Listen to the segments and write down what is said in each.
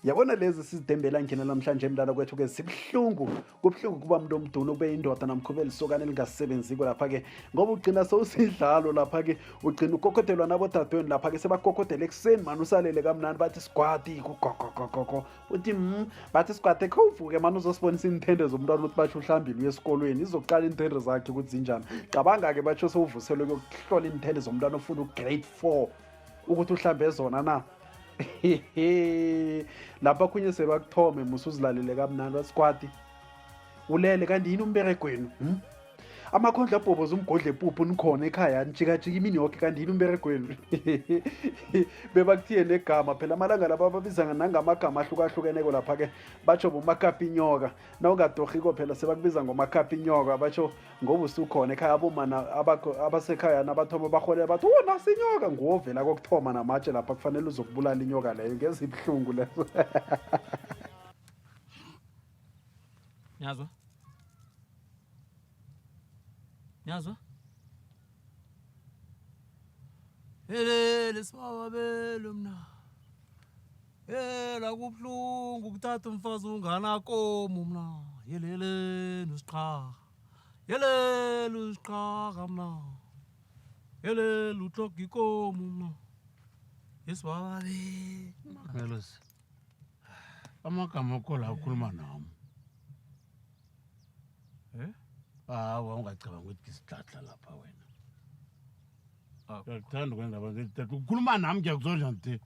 Yabona lezi sizidembela ngina namhlanje mntana kwethu ke sibhlungu kubhlungu kuba umuntu omduna ube indoda namkhubeli sokane lingasebenziko lapha ke ngoba ugcina sowusidlalo lapha ke ugcina ukokhodelwa nabodadweni lapha ke sebakokhodela ekuseni mani usalele kamnandi bathi sigwadi kugogogogogo uthi bathi sigwadi khawuvuke mani uzosibonisa iinthende zomntwana ukuthi batsho uhlambile uye esikolweni izokuqala iinthende zakhe ukuthi zinjani cabanga-ke batsho sowuvuselwe kuyokuhlola iinthende zomntwana ofuna ugrade 4 ukuthi uhlambe zona na lapha khunye sebakuthome musuzilalele kamnandi wasikwadi ulele kanti yini umberegwenu amakhondla abhoboza umgodle epuphu nikhona ekhaya nijikajika imini yoke kanti yini umberegwenu bebakuthiye negama phela amalanga laba babiza nangamagama ahlukahlukeneko lapha-ke batsho bomakapinyoka nawungadorhiko phela sebakubiza ngomakapinyoka batsho ngoba usukhona ekhaya abomana abasekhaya nabathoma barholela bathi nasi inyoka nguwovela kokuthoma namatshe lapha kufanele uzokubulala inyoka leyo ngeza ibuhlungu lezo Nyazwa? Nyazwa? Helele sibabele mna. Hela kubhlungu ukuthatha umfazi unganakomo mna. Yelele nosiqhaga. Yelele usiqhaga mna. Yelele utloga ikomo mna. Yesibabele. Melos. Amagama akho la ukhuluma nami. Hawa ungacabanga ukuthi isidladla lapha wena. Ngikuthanda ukwenza abantu ngithatha ukukhuluma nami ngiyakuzonja nje.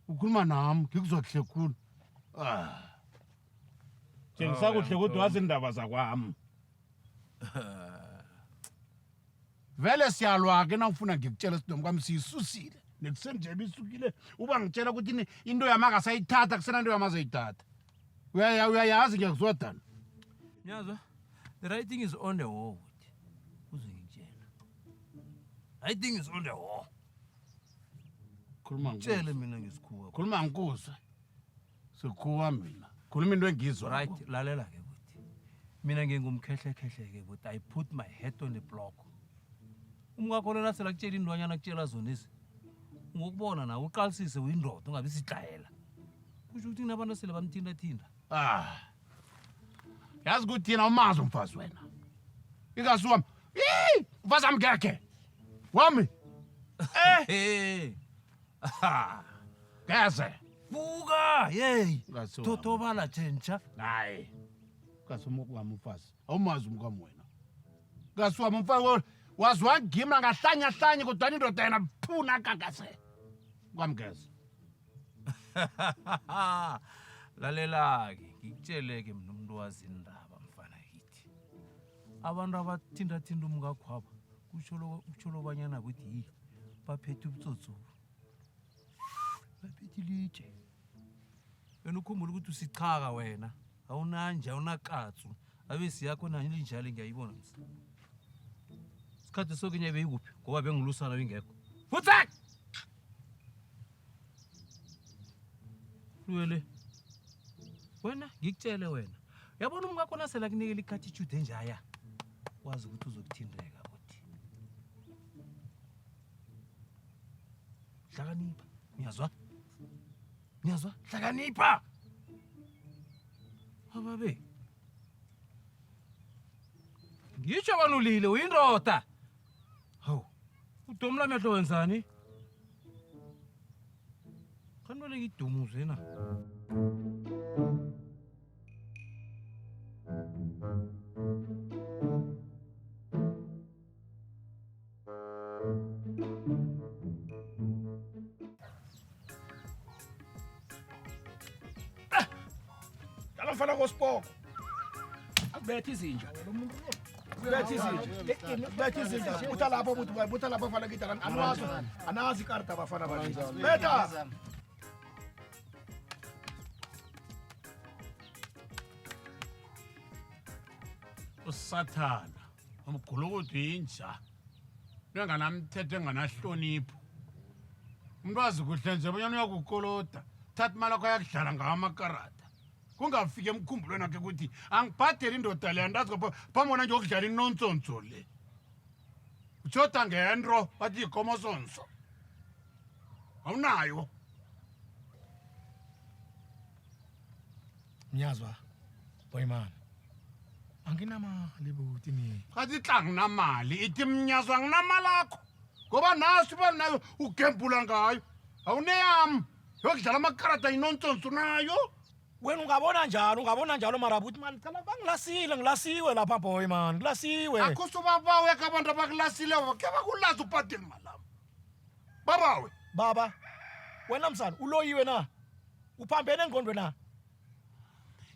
Ukhuluma nami ngikuzohle khulu. Ngisakuhle kodwa wazi indaba zakwami. Vele siyalwa ke nawufuna ngikutshela isidomo kwami siyisusile. Nekuseni nje bisukile uba ngitshela ukuthi into yamaka sayithatha kusena into yamazayithatha. Uyayazi ngiyakuzodana. Nyazwa? The writing is on the wall. Writing is on the wall. Khuluma Tshele mina ngesikhuwa. Khuluma ngikuza. Sikhuwa mina. Khuluma into engizwa. Right, lalela ke buti. Mina ngingumkhehle ke buti. I put my head on the block. Umngakho lona sela kutshela indwanyana kutshela zona ezi. Ngokubona na uqalisise uyindoda ungabe sidlayela. Kusho ukuthi nabantu sele bamthinda. Yazi ukuthi yena umazi umfazi wena. Ikazi wami. Umfazi wami ngeke. Wami. Gese. Buka, hey. Totobala tshentsha. Hayi. Kasumuku wami umfazi. Awumazi umkami wena. Kasi wami umfazi wazi wangima ngahlanya kodwa indoda yena phuna kakase. Kwami gese. Lalela ke ngikutshele ke mina umuntu wazi indaba mfana kithi abantu abathinda umngakhwaba kusholo banyana ukuthi baphethe ubutsotso baphethe litshe wena ukhumbula ukuthi usichaka wena awunanje awunakatsu abesi yakho nanje linjalo ngiyayibona msi isikhathi sokunye beyikuphi ngoba bengilusana bengekho futsak Luele wena ngikutshele wena yabona umngakho nasela kunikela ikhatitude enjaya wazi ukuthi uzokuthindeka buthi hlakanipha Nyazwa hlakanipha ababe ngitsho banulile uyindoda hawu udomla amehlo wenzani kanwele ngidumuze na Fala gospoko. Bethi izinja. Bethi izinja. Buta lapho fala gitara. Anazi karta bafana bali. Beta. Usathana. Umgulukuthi inja. Nganamthethe nganahlonipho. Umuntu wazi kuhle nje bonyana uyakukolota. Thatha imali yakho yakudlala ngamakarata. Kungafike emkhumbulweni wakhe ukuthi angibhadeli indoda le andazi ngoba phamona nje okudlala inonsonso le. Utshoda ngento bathi ikhomosonso. Awunayo. Mnyazwa. Boyman. Anginamali buti ni. Kathi tla nginamali ithi mnyazwa nginamalakho. Ngoba naso ba nayo ugembula ngayo. Awuneyami. Yokudlala amakarata inontsonso nayo. Wena ungabona njalo mara buti man kana ngilasiwe lapha boy man. Ngilasiwe. Akusubabawe kabantu abakulasileyo ke bakulaza ubhadela malami. Babawe. Baba. Wena msana uloyiwe na. Uphambene engqondweni na.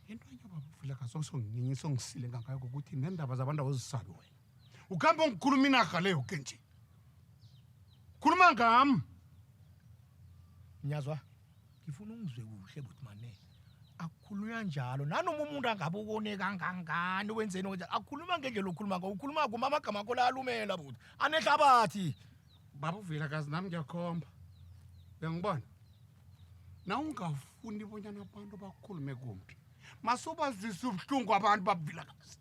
Into enye babufila ngisile ngakayo ukuthi nendaba zabantu awozisabi wena. Ukhamba ungikhuluma inaga leyo ke nje. Khuluma ngami. Nyazwa. Ngifuna ungizwe kuhle buti mane. Akukhulunywa njalo nanoma umuntu angabe ukone kangangani wenzeni ukuthi akukhuluma ngendlela okhuluma ngayo ukhuluma kuma amagama akho la alumela buti anehlabathi Babuvila kazi nami ngiyakhomba. Uyangibona? Na ungafuni bonyana abantu bakhulume kumbi. Masubazisa ubuhlungu abantu babuvila kazi.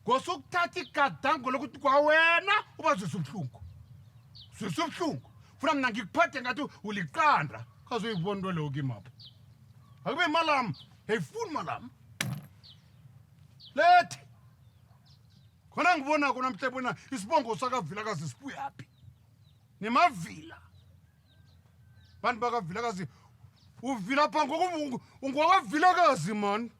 Ngosukuthatha igadango lokuthi kwawena ubazisa ubuhlungu. Sisa ubuhlungu. Funa mina ngikuphathe ngathi uliqanda. Kaze uyibona lo kimapha. Akube malam, ayifuni malam. Lethi. Khona ngibona kona mhlebona isibongo sakavila kazi sibuyaphi. Nimavila. Bantu bakavila kazi uvila pha ngoku ungwakavila kazi man.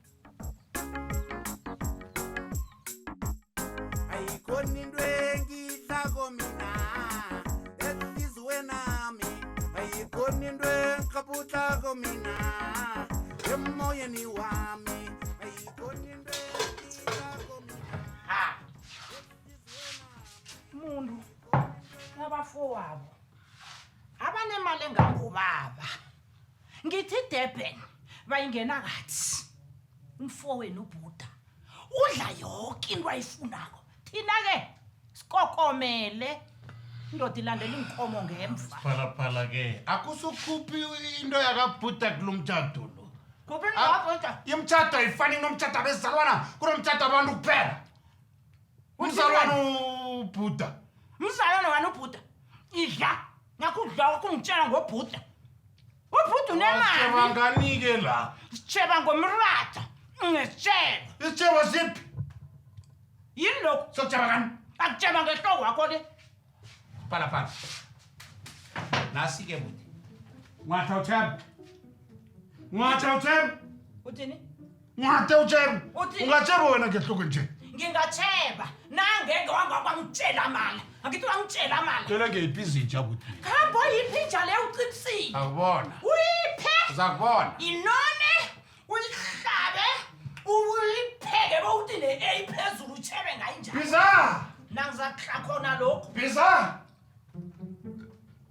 Ayikhona into engihlako mina esizwe nami ayikhona into engiqhapuhlako mina emoyeni wami ayikhona into engihlako mina Mundu nabafowabo abanemali engakubaba ngithi Durban bayingena kathi umfowenu uBhuda udla yonke into ayifunako thina ke sikokomele indoda ilandela inkomo ngemva Phala ke akusukhuphi into yakabhuda kulomtjado lo. kuphi ngapha Imtjado ayifani nomtjado abezalwana kunomtjado abantu kuphela. Umzalwana uBhuda. umzalwane wena uBhuda idla nakudla kungitshela ngoBhuda uBhuda unemali Banganike la. sitsheba ngomrata ngesitsheba Isitshebo siphi? yini lokho Sotsheba kani? akutsheba ngehloko wakho le Phala. Nasi ke buti. Ngwatha utsheba. uthini Ngwatha utsheba. Uthi- Ungatsheba wena ngehloko nje. ngingatsheba nangeke wangangitshela amala angithi wangitshela amala Tshela ngeyiphi izinja buti. khambo yiphi inja leyo uqinisile Akubona. uyiphe Uzakubona. inone uyihlabe uyipheke bowuthi ne-a phezulu utshebe ngayinjani Biza! nangizakha khona lokhu Biza!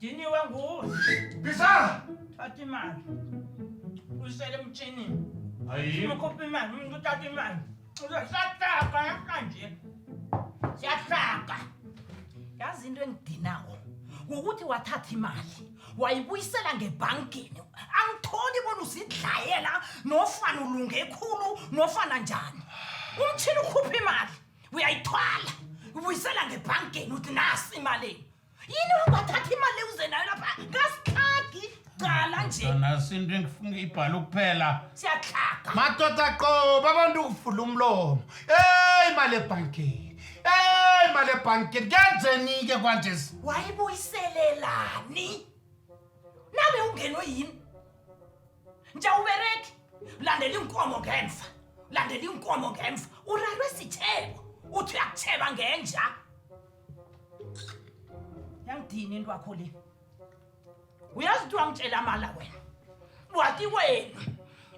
diniwe nguwe Biza! thatha imali uyisele emtshinini Hayi. ukhupha imali umuntu uthatha imali siyahlaka namhlanje siyahlaka yazi into engidinako ukuthi wathatha imali wayibuyisela ngebhankini angitholi bona usidlayela nofana ulunge khulu nofana njani umtshini ukhupha imali uyayithwala ubuyisela ngebhankini uthi nasi imali yini wangathatha imali uze nayo lapha ngasikhagi cala nje Nasi into engifuna ibhala kuphela. siyahlaka Madoda qoba abantu ukuvula umlomo. Imali ebhankini. Imali ebhankini. Kenzeni ke kwanje? wayibuyiselelani nawe ungenwe yini nje ubereki landela inkomo ngemva urarwe sitshebo uthi uyakutsheba ngenja yangidini into wakho le uyazi ukuthi wangitshela amala wena wathi wena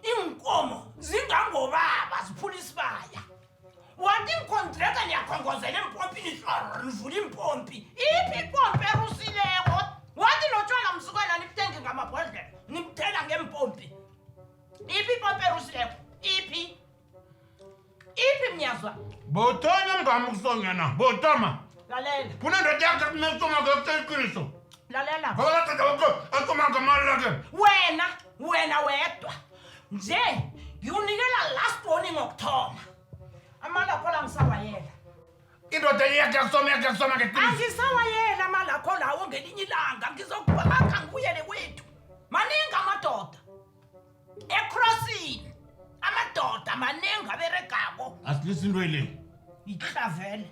inkomo zingangobaba ziphula isibaya wathi inkontreka niyakhongozela empompini nivula impompi iphi impompi erusileko wathi notshwala msukwana nibutenge ngamabhodlela nibutela ngempompi iphi impompi erusileko iphi mnyazwa Botonya mngami kusonyana. Botama. lalela Kunendoda yakhe kunesoma ngekuqiniso. lalela Ngoba qeda lokho akoma ngamali lakhe. wena wedwa nje ngiunikela last warning okuthoma amala akho la ngisawayela Indoda yakhe kusoma ngeqiniso. angisawayela amala akho lawo ngelinye ilanga ngizokubaka ngibuyele kwethu maningi amadoda ecrossing amadoda asilisa into ile Ihlazele.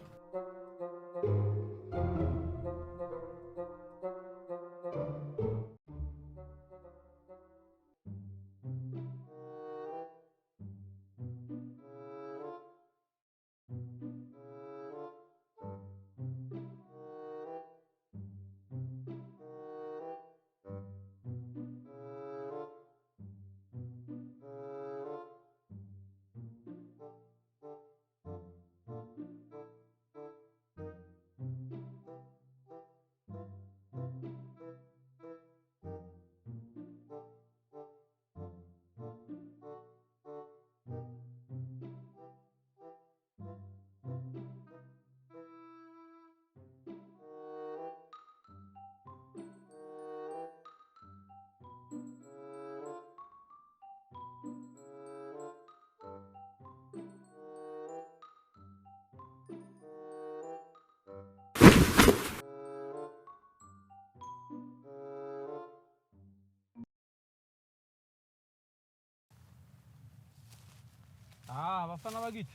Bafana bakithi.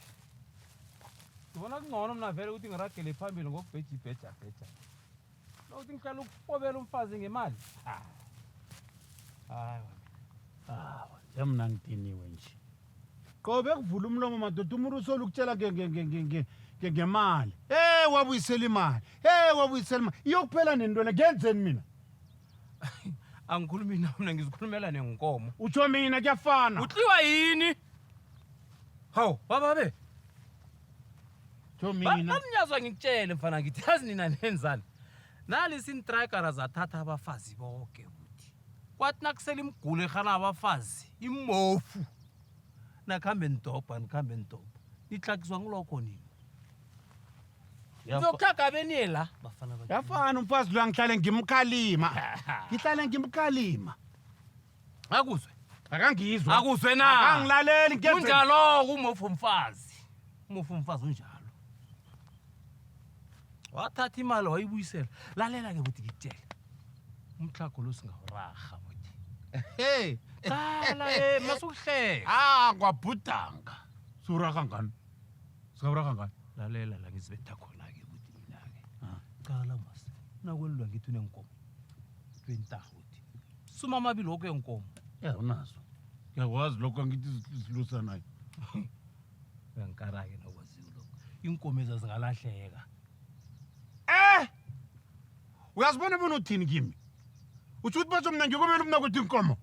Ngibona kungcono mina vele ukuthi ngiragele phambili ngokubheja. Ukuthi ngihlala ukubobela umfazi ngemali. Hayi. yamna ngidiniwe nje qobe kuvula umlomo madoda umuntu usolo ukutshela ngemali wabuyisela imali wabuyisela imali iyokuphela nentwana ngenzeni mina Angikhulumi mina ngizikhulumela nenkomo. utsho mina kuyafana Utliwa yini? Hawu, bababe. utsho mina Bamnyazwa ngikutshele mfana ngithi yazi nina nenzani. Nali sintrikera zathatha abafazi bonke ukuthi. Kwathi nakusela imigulo ekhana abafazi, imofu. Nakhambe ndobha. Nihlakiswa ngilokho nini? Ngizokhaka beniyela bafana bakithi. yafana umfazi lo ngihlale ngimkalima Akuzwe. akangizwa Akuzwe na. akangilaleli ngenzeni Kunjalo umofu umfazi. Umofu umfazi unjalo. Wathatha imali wayibuyisela. Lalela ke ukuthi ngitshela. Umhlakho lo singawuraga buthi. hey Qala masuhleka. kwabhudanga sura kangani singabura kangani Lalela la ngizibetha khona ke buthi mina ke. Qala mas. Nakwelwa ngithi unenkomo. 20 uthi. Suma amabili okwenkomo. unazo ngiyakwazi lokho ngithi silusa nayo Uyankara ke nokwaziyo lokho. Inkomo ezazingalahleka. uyazibona bona uthini kimi utsho ukuthi batho mna ngiyokomela umna kuthi inkomo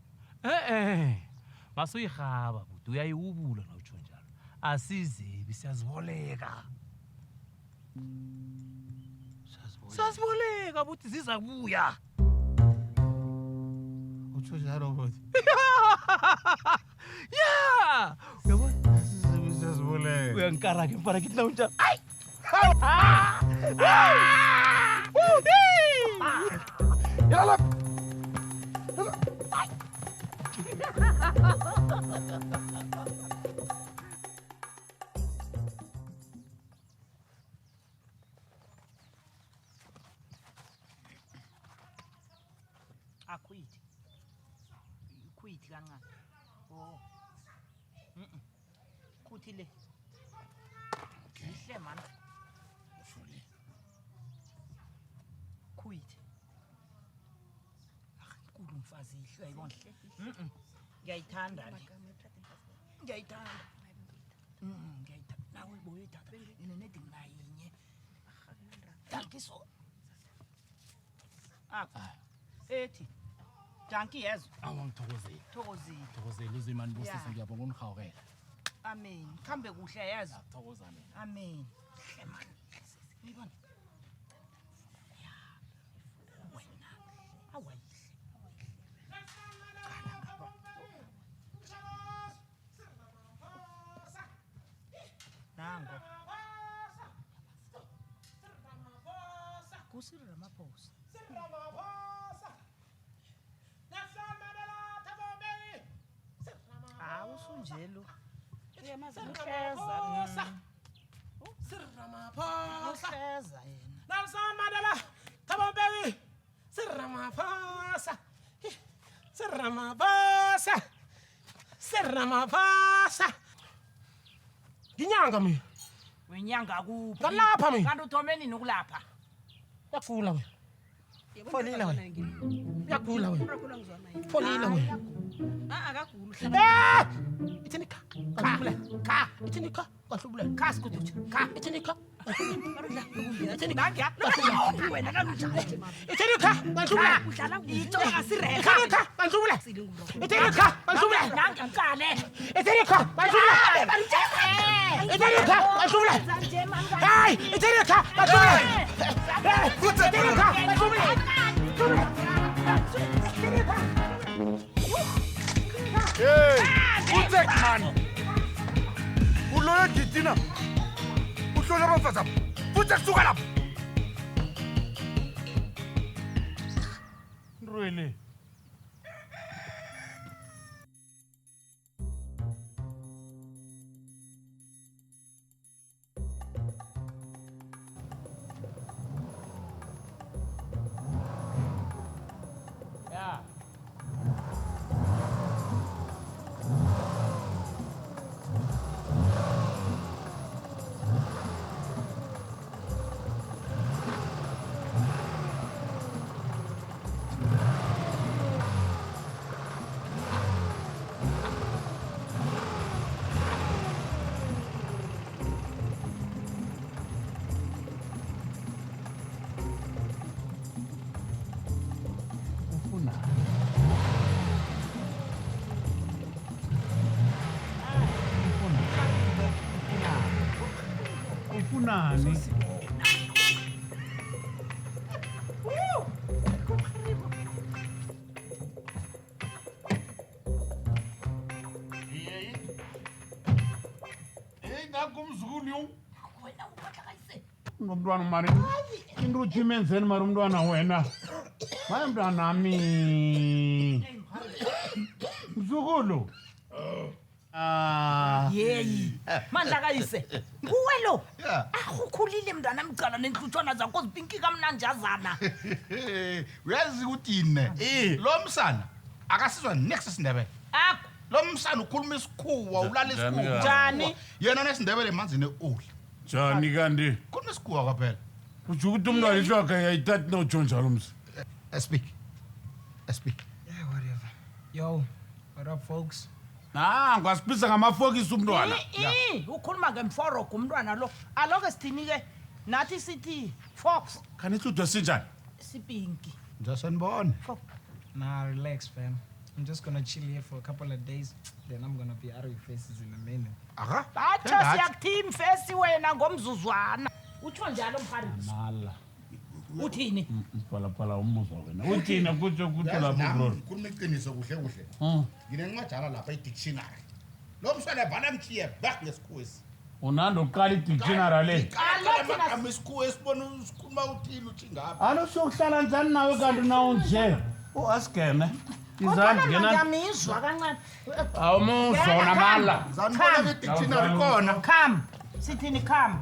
Masuyihaba buthi uyayiwubula na utsho njalo. Asizebi siyaziboleka. Siyaziboleka buthi ziza kubuya. utsho njalo bothi Yeah! Uyabona? siyaziboleka Uyankara ke mfana kithi na unjalo. yala Akhuithi. Ikhuithi kancane. Oh. Khuthi le. Ihle man. ushole Khuithi. Kulo mfazi ihle ayibona. Ngiyayithanda le. Ngiyayithanda. Ngiyayithanda. Nawe boyithatha. Nedi nginayinye. Dankiso. Ethi. Danki yezo. Awangithokozeli. Thokozile. Thokozeli uzimani Yeah. bosisi ngiyabonga ungihawukela. Amen. Khambe kuhle yazi. Thokoza mina. Amen. Hle man. Uyibona? Ya. Wena. Awayihle. Qala ngapha. Nango. Kusiri Ramaphosa. Usunjelo. Uyamazi uhleza. Uhleza yena. Nelson Mandela, Thabo Mbeki, Ramaphosa. nginyanga mina wenyanga kuphi Ngalapha mina. kanti uthome nini ukulapha uyagula wena folile wena uyagula wena folile wena ithini kha ithini kha kahlubule kha sikudutsha kha ithini kha ithini nangiya wena kanjani ithini kha kahlubule udlala ito asireka ithini kha kahlubule ithini kha kahlubule nangiqale ithini kha kahlubule ithini kha kahlubule hey ithini kha kahlubule ithini kha kahlubule Hey, utek man. Uloyo gitina. Uhlolo abafazi apha. Utek suka lapha. Really? Ufunani? Hey, nakumzukulu yo. wena ubahlakayise Umntwana mari. Into uchimenzeni mari umntwana wena. Maye mntwana nami. Mzukulu. yeyi mandlakayise nguwe lo ahukhulile mntwana mcala nenhlutshwana zakho zipinki kamnanjazana uyazi ukuthi yini lo msana akasizwa next isindebele akho lo msana ukhuluma isikhuwa ulala isikhuwa njani yena nesindebele manzi neoli Jani kanti. khuluma isikhuwa kwaphela Uthi ukuthi umntwana ishwakhe yayithathi no njalo msi. speak yeah whatever yo what up folks Ngasipisa ngamafokisi umntwana. ukhuluma ngemforogo umntwana lo aloke sithini-ke nathi sithi fox Kanihlutwe sinjani? sipinki nje sanibona Nah, relax, fam. I'm just gonna chill here for a couple of days. Then I'm gonna be out of your faces in a minute. aka batsho siyakuthi mfesi wena ngomzuzwana utsho njalo mhari Mala. uthini Phala umuzwa wena. Uthina kutsho kuthi lapho bro. khuluma iqiniso kuhle kuhle nginencwajana lapha i-dictionary lo msana bhala mchiye back ngesikhuwesi Unando qala i-dictionary le. amagama isikhuwesi bona usikhuluma uthini uthi ngapha Alo sokuhlala njani nawe kanti nawo nje? Askene. Izandla ngena. ngiyamizwa kancane Awumuzona mala. zanibona kwi-dictionary khona come sithini come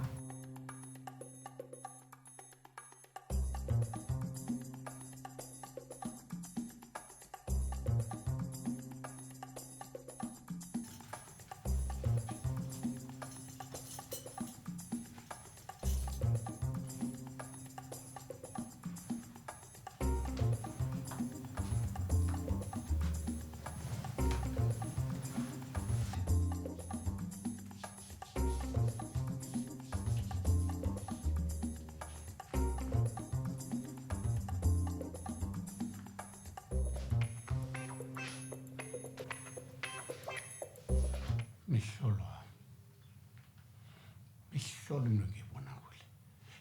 Mihlolo into ngiyibona kuhle.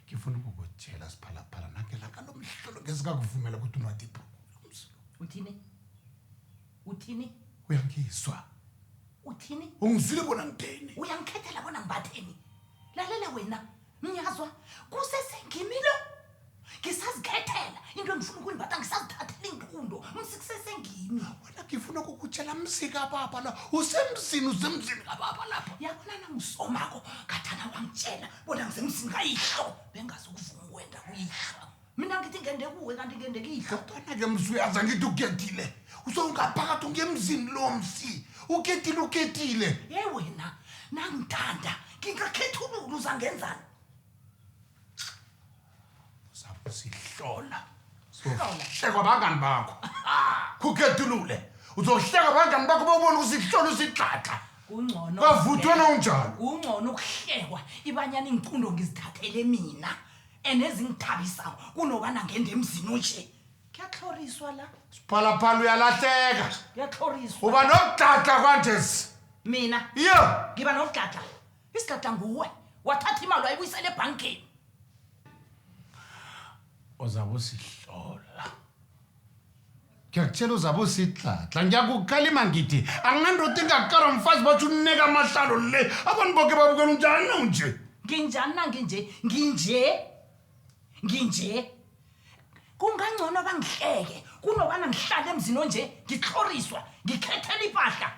Ngifuna ukukutshela siphalaphala nakela kalo mihlolo ngesikakuvumela ukuthi unwathi ibhuku. uthini Uyangizwa. uthini Ungizwile bona ngitheni? uyangikhethela bona ngibatheni lalela wena ngiyazwa kusesengimilo ngisazikhethela into engifuna ukuyibata ngisazithathela inqundo msikusesengimi Wena ngifuna ukukutshela msika baba la. Usemzini kababa lapha. yabona nangisomako kathana wangitshela bona ngisemsini kayihlo bengazukuvuma ukwenda kuyihlo mina ngithi ngende kuwe kanti ngende kuyihlo Kodwa ke msuyaza ngithi ukethile. Usongaphakathi ngemzini lo msi. Ukethile. ye wena nangithanda ngingakhethulula uzangenzani Uzabusihlola. Hlola. Hlekwa bangani bakho. Kukhethulule. Uzohleka bangani bakho bobona usihlola usigxaxa. kungcono Bavuthwa na unjalo. kungcono ukuhlekwa ibanyana ingicundo ngizithathele mina enezingithabisako kunobana ngende emzini onje kuyahloriswa la Siphalaphala uyalahleka. kuyahloriswa Uba nokugxaxa kwanjesi. mina Yo. ngiba nokugxagxa isigxagxa nguwe wathatha imali wayibuyisela ebhankeni Uzabusihlola. Ngiyakutshela uzabusigxaxa. Ngiyakukhalima ngithi anginandoda engakara mfazi bathi unika amahlalo le. Abantu bonke babukela unjani nje? nginjani na nginje kungangcono bangihleke kunobana ngihlale emzini onje ngihloriswa ngikhethela ipahla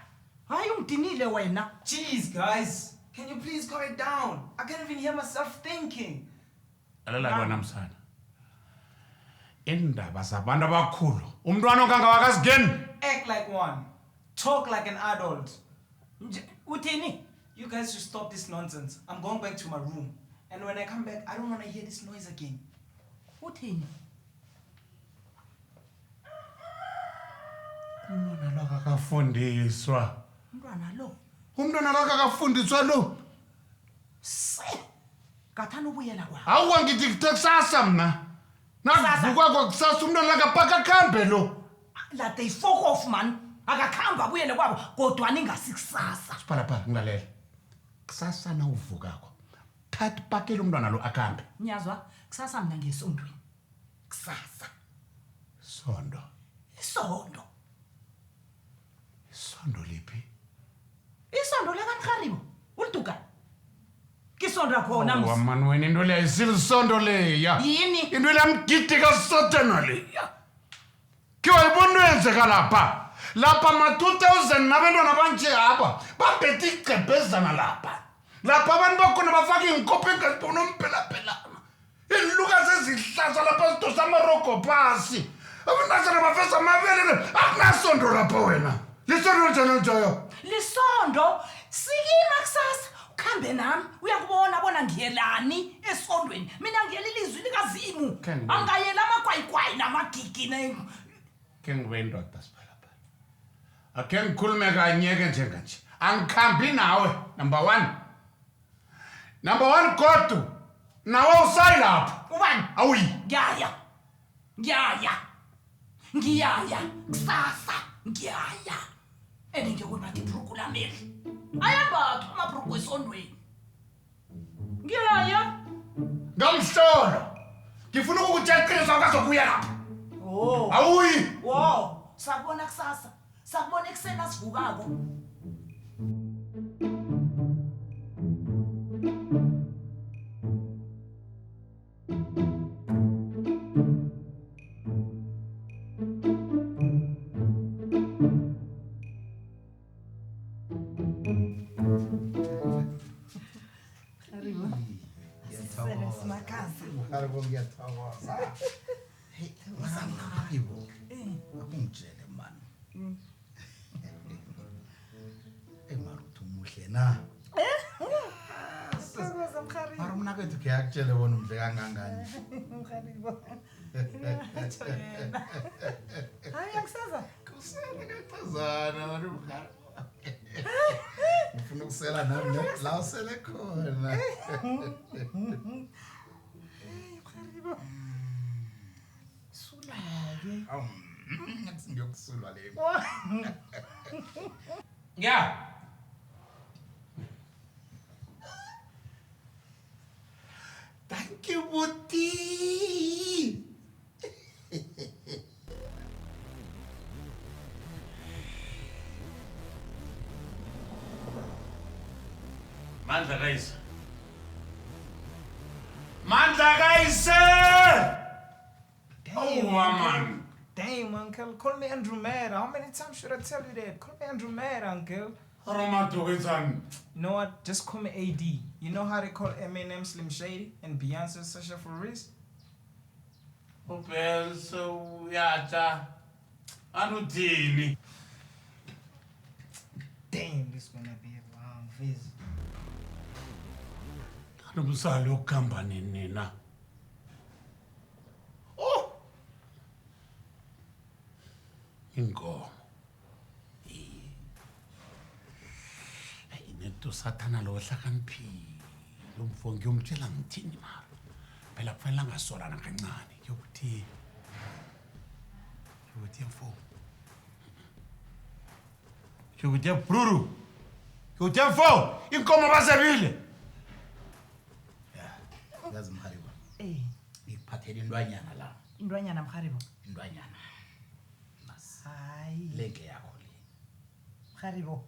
hayi ungidinile wena Jeez, guys. Can you please calm it down? I can't even hear myself thinking. Lalela kwana msana. Indaba zabantu abakhulu. Umntwana onganga wakazingeni. Act like one. Talk like an adult. uthini You guys should stop this nonsense. I'm going back to my room. And when I come back, I don't want to hear this noise again. uthini Umntwana lo akafundiswa. umntwana lo Umntwana lo akafundiswa lo. se ngathana ubuyela kwabo Awuwa ngithi kusasa mina. Nakuvuka kwakusasa umntwana akapaka khambe lo. la they fuck off man akakhamba abuyele kwabo kodwa ningasikusasa Siphalaphala ngilalela. Kusasa na uvukako. Thatha pakela umntwana lo akhambe. nyazwa kusasa mina ngesondweni kusasa Sondo. isondo Sondo liphi? isondo lakanharibo uliduka kisonda khona msi Wamani wena into leya isilisondo leya. yini Into lamgidi kaSatana leya. Kuyibona wenzeka lapha. Lapha ma-2000 nabantwana banje apha babhethe igcebhezana lapha. Lapha abantu bakhona bafaka iinkopo engazibona umphelaphelana. Iinlukazi ezihlaza lapha zidosa amarogo phasi. Abantazana bafesa amabele akunasondo lapha wena. Lisondo njani njayo? lisondo sikima kusasa ukhambe nami uyakubona bona ngiyelani esondweni mina ngiyela ilizwi likazimu Khange. angayela amagwayigwayi namagigi Ke ngibe indoda siphalaphala. Akhe ngikhulume kanyeke njenganje. Angikhambi nawe number 1. Number 1 godu. Nawe usayilapha. ubani Awuyi. ngiyaya kusasa ngiyaya ene ngiyokubathi ibhurugu lameli ayambathwa amabhurugu esondweni ngiyaya Ngamhlolo. Ngifuna ukutshekisa ukazokuya lapha. oh Awuyi. wow sakubona kusasa sakubona ekuseni asivukako Haribo ngiyathokoza. Hey, Haribo. Akungitshele man. Emaruthi umuhle na. Mara umnakwethu ke akutshele bona umhle kangangani. hayi akusaza Kusele ngachazana manje ukhari. Ngifuna ukusela nami la usele khona. sulake Ngiyokusulwa le. Yeah. Thank you, Buti. Mandla guys. Oh, man. Damn, uncle. Call me Andrew Mayer. How many times should I tell you that? Call me Andrew Mayer, uncle. You know what? Just call me AD. You know how they call Eminem Slim Shady and Beyonce Sasha Fariz? Well, so yeah, Anutini. Damn, this gonna be a long visit. nomsalo ukuhamba nina inkomo inento sathana lo hlakaniphile umfo ngiyomtshela ngithini mara phela kufanele angasolana kancane yokuthi mfo yokuthi bruru yokuthi mfo inkomo bazebile yazi mharibo Eh, ngikuphathela intwanyana la intwanyana mharibo. intwanyana Hayi, lenge yakho le mharibo.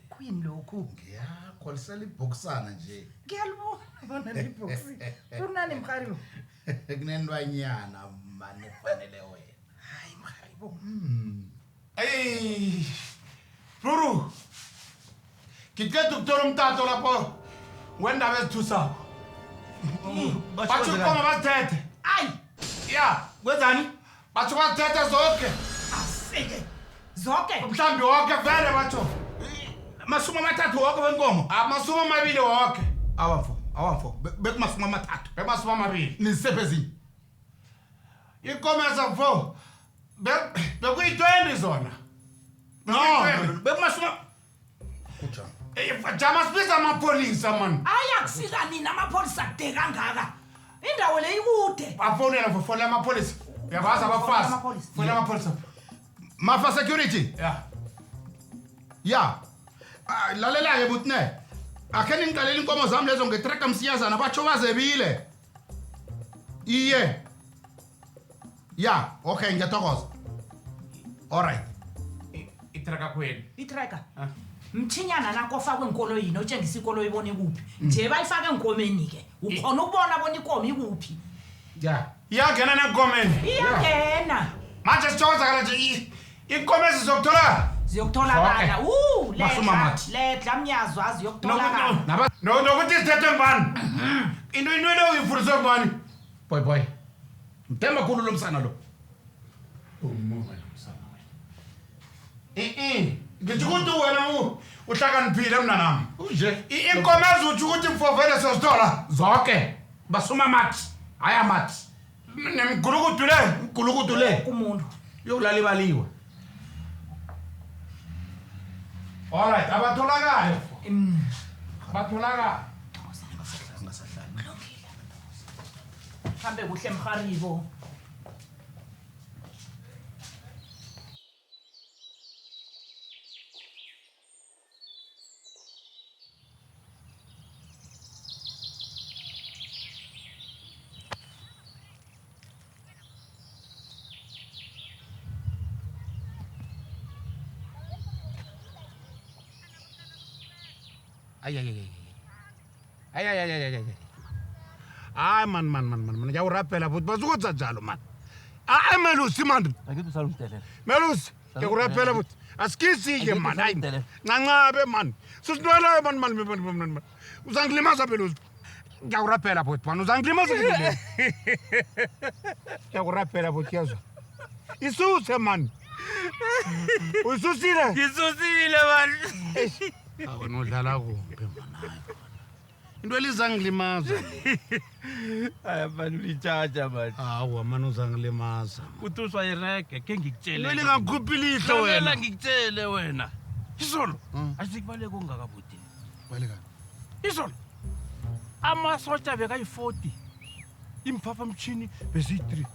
Kuyini lokhu? ngiyakho lisela ibhokisana nje Ngiyalibona bona libhoxi. Kunani mharibo? kunentwanyana mane efanele wena Hayi mharibo. Ay, bruru ngiceda ukuthola umtato lapho wendaba ezithusako batsho inkomo bazithethe Ayi, ya Kwenzani? batsho bazithethe zonke asike. Zonke. mhlambi woke vele batsho Masumi amathathu wonke wenkomo. amasumi amabili woke Awamfo. Bekumasumi amathathu. emasumi amabili Nizisephe ezinye. inkomo ezamfo bekuyi-20 zona Bekumasumi jama sibiza amapholisa mani Ayakusika nina amapholisa kude kangaka. Indawo le ikude. bafonela fofonela amapholisa uyakwazi abafazi amapholisa. fonela amapholisa Mafa security. ya Ya. Lalela-ke butne. Akhe ningiqalela inkomo zami lezo ngetreka msiyazana batsho bazebile. Iye. Ya, okay ngiyathokoza. All right. itraka kwenu Itracker. Mthinyana nakofa kwenkoloyini otshengisa ikoloyi ibone kuphi. Nje bayifake enkomeni ke. Ukhona ukubona bona inkomo ikuphi. Ya. iyangena nenkomeni Iyangena. manje sithokozakala nje inkomo ezizokuthola Ziyokutholakala. Masumi Ledla. amathi. Ledla mnyazwa ziyokutholakala. nokuthi zithethwe ngubani into le uyifundiswe ngubani Boy. Mtemba khulu lo msana lo. ngisho ukuthi wena uhlakaniphile mnanami Uje. inkomo ezutsho ukuthi mfovele siyozithola Zonke. Basuma amathi. Haya amathi. nemgulukudu le Gulukudu le. Kumuntu. Yokulala ibaliwe. alright abatholakale batholakala Hambe kuhle mharibo. ay hayi man ngiyawurapela futhi basukwenza njalo mani melusi mani Akithi usalumdelela. melusi ngiyakurapela futhi asikisi-ke Angithi mani hayi usalumdelela. ncancabe mani sisintweleyo mani uzangilimaza melusi ngiyakurapela futhi mani uzangilimaza ngiyakurapela futhi yazwa isuse mani uyisusile Ngisusile man. wena udlala kumbi manayo into elizangilimaza Ayafana ulichacha man. hawa mani uzangilimaza Uthuswa irege ke ngikutshele. into elingakhuphi ilihlo Lalela wena ngikutshele wena. Isolo. Asikubaleke ungakabuthi. Isolo. Amasotsha bekayi40. Imphaphamtshini bezi3.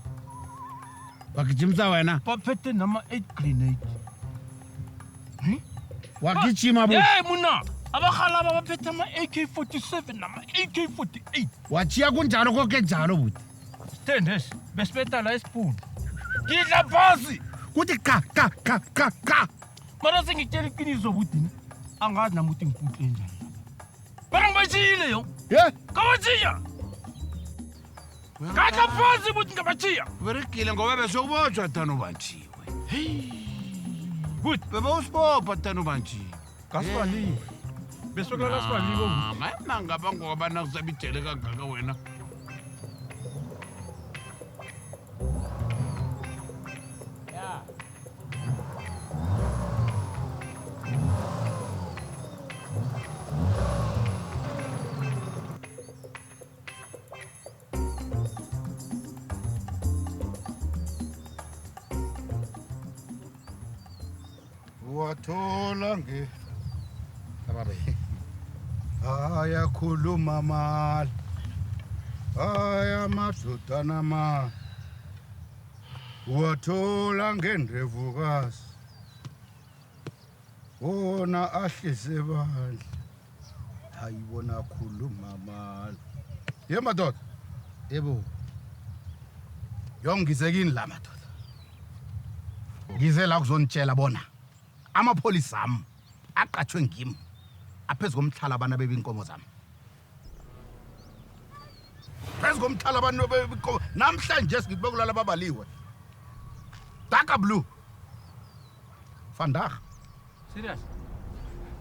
wagijimisa wena Baphethe nama 8 grenade. wagijima Hey muna. Abahalaba baphethe ama AK47 nama AK48. wachiya kunjalo konke njalo buti Stendes besipeta la ispoon. Ngidla phasi. kuthi ka Mara sengitshela iqiniso buti. Angazi nami ukuthi ngiputle njani. Bara ngibachile yo. ye Kawachiya. Kadla phasi buti ngabachiya. berekile ngoba besiyokubotshwa tano banjiwe Good. bebewusibopha tano banjiwe Kasibaliwe. Besokala kasibaliwe. mayinangaba ngoba nakusabijele kangaka wena Wathola nge ababe. Ayakhuluma mali. Ayamadodana mali. Wathola ngendrevukazi. Wona ahlise bandla. Hayibona khuluma mali. Ye madoda. Yebo. Yongizekini la madoda. Ngize la kuzonitshela bona. Amapholisa ami aqathwe ngimi. Aphezulu komhlala abana bebinkomo zami. Phezulu komhlala abantu bebinkomo. Namhlanje ngikubekulala babaliwe. Daka blue. Vandag. Serious?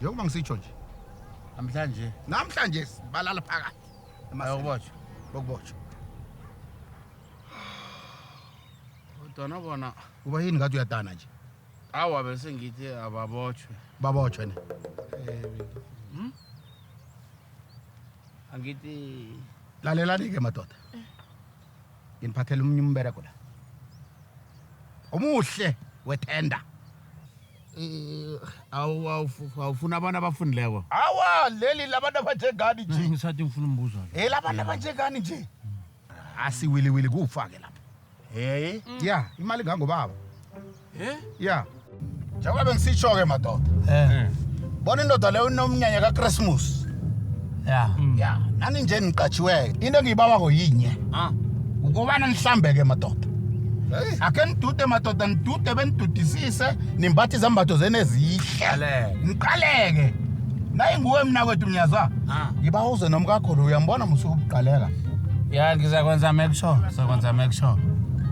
Yokuba ngisitsho nje. Namhlanje balala phakathi. Ayokubotshwa. Bokubotshwa. Udana bona Kuba yini ngathi uyadana nje? awa bese ngithi ababotshwe. Babotshwe ne. Angithi Lalelani ke madoda. Nginiphathela umbereko la. Omuhle wethenda. awufuna abantu abafundileko. Awa leli labantu abanjengani nje. Ngisathi ngifuna umbuzo nje. Labantu abanjengani nje. Asiwili kufake lapha. Ya, imali ngangobaba. Ya. Njengoba bengisitsho ke madoda. Bona indoda leyo inomnyanya kaChristmas. Ya, nani nje niqatshiwe. Into engiyibawa koyinye. Ukubana nihlambeke madoda. Ake nidude madoda nidude benidudisise nimbathi izambatho zene ezihle. Niqaleke. Nayi nguwe mina kwethu mnyaza. Ngiba uze nomkakho lo uyambona musuqaleka. Ya ngizakwenza make sure.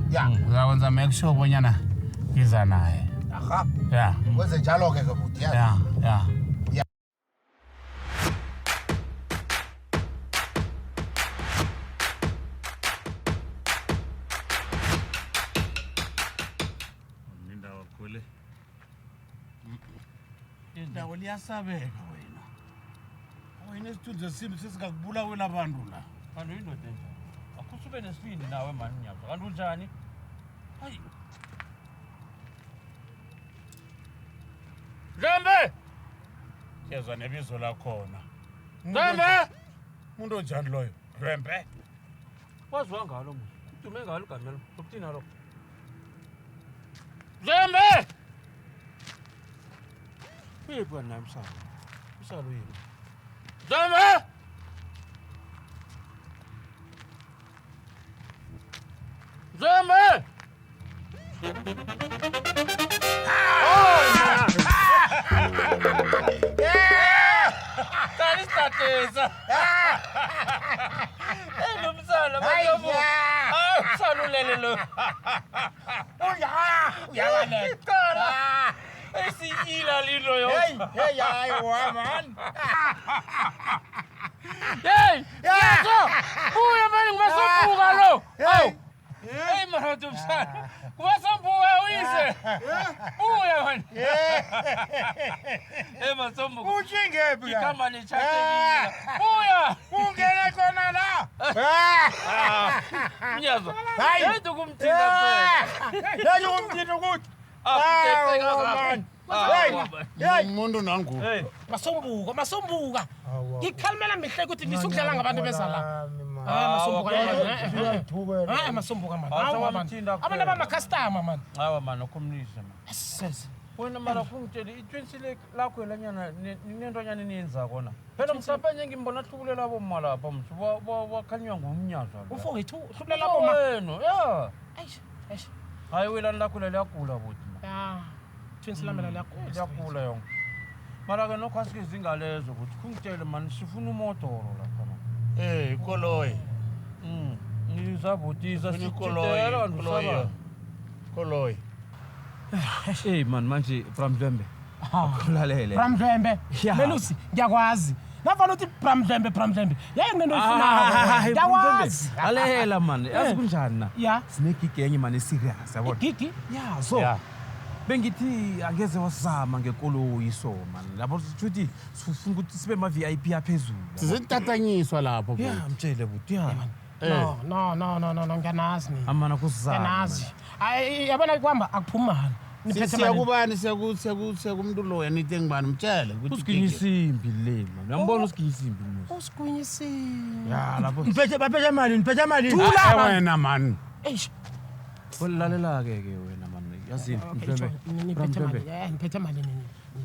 Ya. Ngizakwenza make sure bonyana ngiza naye. Aha. Ya. Wenze njalo ke kuthi ya. Ya. Nindawo khule. Indawo liyasabeka wena. Wena isithunzi esimbi sesingakubula wena abantu la. Kanti uyindoda enjani? Akusube nesibindi nawe mani Nyaza. Kanti unjani? Hayi. Zembe! Yezwa nebizo lakhona. Zembe! Umuntu onjani loyo? Zembe! Waziwa ngalo manje. Udume ngalo igama lo. Ukuthini lo? Zembe! Uyephi wena naye Msalo? Msalo uyephi? Zembe! Zembe! Kani statesa. Lo Msalo manje. Msalo lele lo. Uyabale. Esiyila lilo yo. Hayi wa man. Hey! Yazo! Buya manje ngumasombuka lo. Hawu. Hey manje Msalo. Kumasombuka uyise. Buya manje. Hey masombuka. Uchingephi la? Ikhamba nechathekile. Buya. Ungene khona la. Mnyazo. Hayi. Yedwa kumthina phela. Yayo umthini ukuthi. Umuntu nangu. Hey. Masombuka. Ngikhalimela mihle ukuthi nisukudlala ngabantu bezala. Masombuka manje. Masombuka manje. Abantu abama-customer manje. Hawa manje ukhomnisa manje. Wena mara kungitshela i-20 lakho elanyana ninentonyana niyenza kona. Phela mhlawumbe nje ngimbona hlukulela bomma lapha mthi wakhanywa ngumnyaza lo. Ufowethu hlukulela bomma. Wena, ya. Eish. Hayi wena lakho liyagula buthi. Ya. 20 lamela Liyagula yonke. Mara ke nokho asikeze ingalezo ukuthi kungitshele manje sifuna umodoro lapha manje. Ikoloyi. Ngizabutisa Koloyi. Hey man manje Bramdlembe. Akulalele. Bramdlembe. Melusi ngiyakwazi. Navana uthi Bramdlembe. Yayi nginento ifunako. Ngiyakwazi. Alela man. Yazi kunjani na? Ya. Sinegigi enye man serious yabona. Gigi? Ya so. Bengithi angeze wasama ngekoloyi so man. Lapho sithi sifuna ukuthi sibe ma VIP aphezulu. Sizentatanyiswa lapho. Ya mtshele buthi ya. No, ngiyanazi ni. Amana kusizana. Ngiyanazi. Hayi yabona kwamba akuphumana. Siyakubani siyakumuntu lo yena ite ngibani mtshele ukuthi Usiginye isimbi le man. Uyambona usiginye isimbi musa. Usigunye isimbi. ya lapho Niphethe malini? Thula wena man. Olalela ke wena man. Yazini mhlebe. Niphethe malini?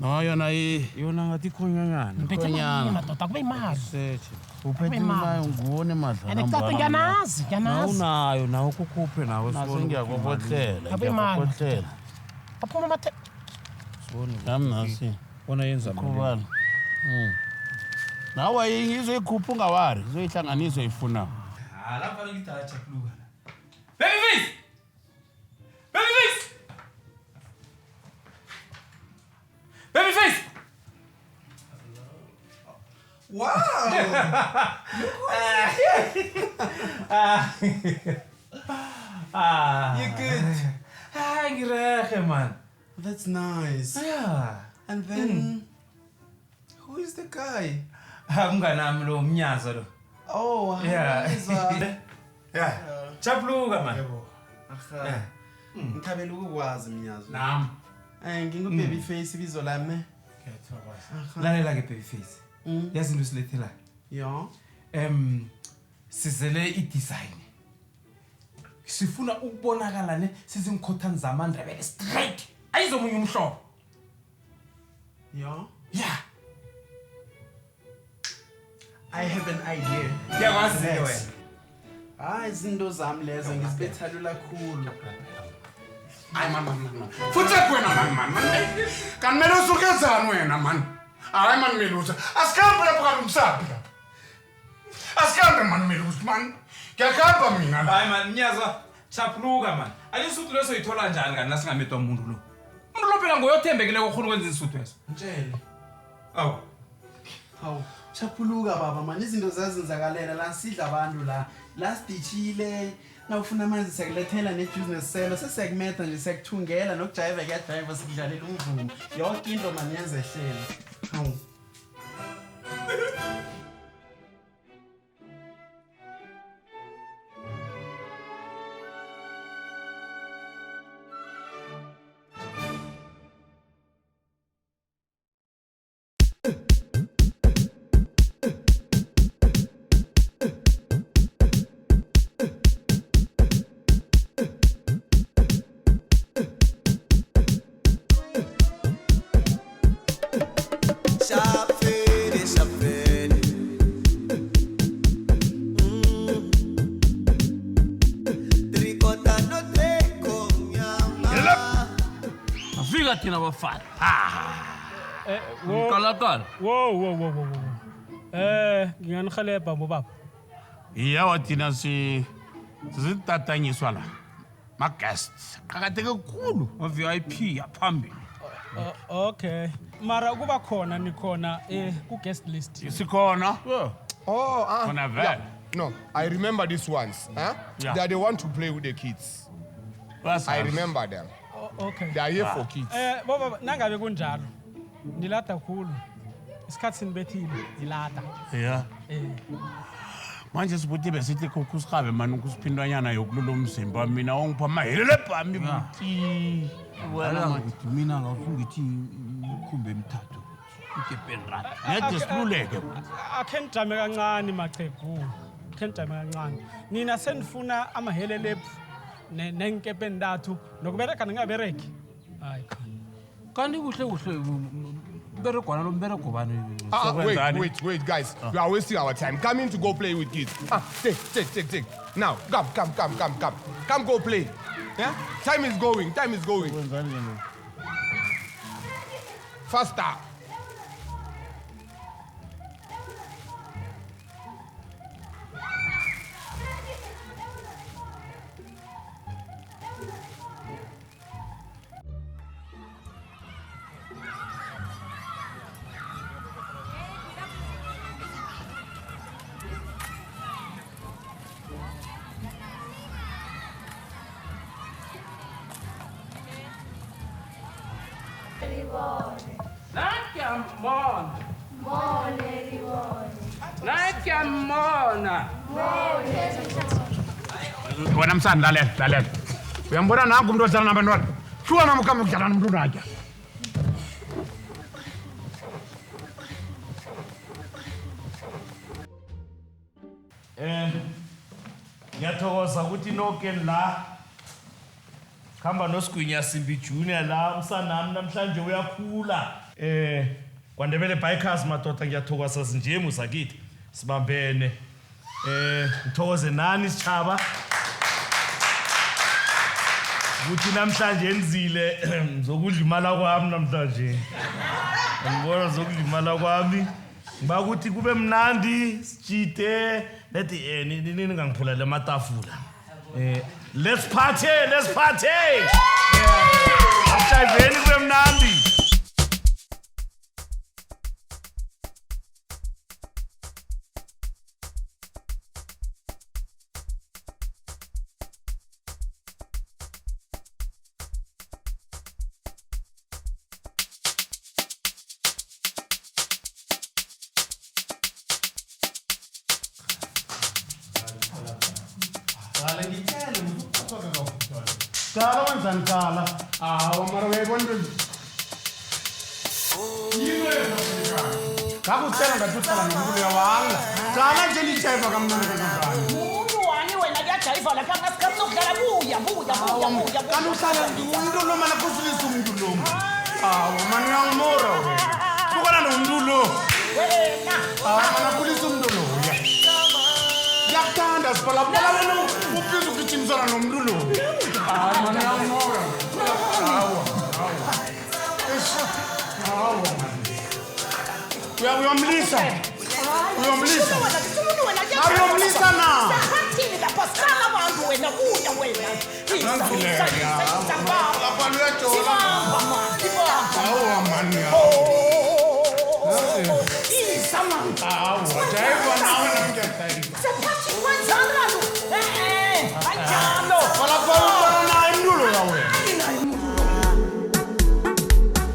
No yona Yona ngathi khonyanyana. Niphethe malini madoda kube imali. Sethi. uphethe imali nguone madla Anekucaca ngiyanazi. Unayo nawo kukhuphe nawe Nase ngiyakukhohlela. Aphuma amathe. Nami nasi. Wona yenza Khubala. Nawe ngizoyikhupha ungawari, ngizoyihlanganisa ifuna. lapha ngidala chapluka. Babyface! Babyface! Babyface! Wow! You're good. Ngirege man. That's nice. Yeah. And then, who is the guy? Umnganami lo mnyazo lo. Oh, Yeah. Yeah. Chapluka man. Aha. Ngithabela ukukwazi Mnyazo. Nami. Ngingu-baby face ibizo lami. Lalela ke Babyface. Yazi into silethela. Yeah. Sizele i-design. Sifuna ukubonakala ne sizingkhothani zamandebele straight. Ayizomunye umhlobo. Yeah. Yeah. I have an idea. Yakwazi ke Yes. wena. Hayi izinto zami lezo ngizibethalula kakhulu. Ay man. Futhi wena man. Kanimele usukezana wena man. Hayi man Melusa. Asikambe lapha kalumsabi la. Asikambe man Melusa man. Ngiyakamba mina la. Hayi man Mnyazo chapluka man. Alisuthi leso yithola njani kanti nasingamedwa umuntu lo. Umuntu lo phela ngoyothembekile kokhona ukwenza isuthu eso. Mtshele. Awu. Hawu. Chapuluka baba man izinto zazenzakalela la sidla abantu la sidishile nawufuna amanzi siyakulethela nejuice nesiselo sesiyakumeda nje siyakuthungela nokujayiva kuyajayiva sikudlalela umvumo yonke into man yenzehlela. Hawu. Shafele. Tricota no treco nyama. Afika thina bafana. Kalakala. Wo. Nginganihelebha bobaba. Iyawa thina sizitatanyiswa la. Ma guests. Qakatheke kakhulu. VIP yaphambili. Okay. Mara kuba khona nikhona ku guest list. Sikhona. Khona vele. No, I remember these ones. Huh? Yeah. They are the one to play with the kids. I remember them. Okay. They are here for kids. Bobaba nangabe kunjalo. Nilada khulu. Isikhathi sinibethile nilada. Yeah. Manje sibuthi besithi kukusikabe man ukusiphindwanyana yokulula umzimba mina ongipha amahelele bami buti. Wala ukuthi mina ngawufungithi ukhumbe emithathu. Ukepenrad. Nede siluleke. Akhe nijame kancane machegu. Akhe nijame kancane. Nina senifuna amahelelep nenkepe endathu nokubereka ningabereki. Hayi khona. Kanti kuhle berekwana lo mbereko bani. Wait, guys. We are wasting our time. Come in to go play with kids. Take. Now, come. Come go play. Yeah? Time is going. Faster. Wena msana lalela. Uyambona nangu umuntu odlala nabantwana. Shuwa na mukama kudlala nomuntu nakhe. Ngiyathokoza ukuthi noke la khamba noSigwinya Simbi Junior la umsanami namhlanje uyakhula. KwaNdebele Bikers madoda ngiyathokoza sinjemu zakithi sibambene. Ngithokoze nani sitshaba ukuthi namhlanje enzile zokudla imali kwami namhlanje. Ngibona zokudla imali kwami. Ngiba ukuthi kube mnandi sijide lethi nini ngangiphula le matafula. Let's party. Asayiveni kube mnandi. Kala wenzani kala? Hawa mara uyayibona into. Ngakutshela ngathi uhlala nomuntu uyawanga. Kala nje lijayiva kamnandi kanjani? Umuntu wani wena kuyajayiva lapha ngasikhathi sokudlala buya. Kanti uhlala umuntu lo mana kusilisa umuntu lo. Hawa mani uyangimora wena. Ukona nomuntu lo. Wena. Mana kulisa umuntu lo. Yakuthanda sipalapala wena uphiza ugijimisana nomuntu lo. Mani uyangimora. Uyamlisa. Uyamlisa na. Sahathini lapha sala abantu wena kuya wena. Sibamba mani. Hawa mani. Isa mani. Hawa jayiva nawe namngiyajayiva. Sahathi kwenzana lo. Ayalo. Palapala na imnulo yawe.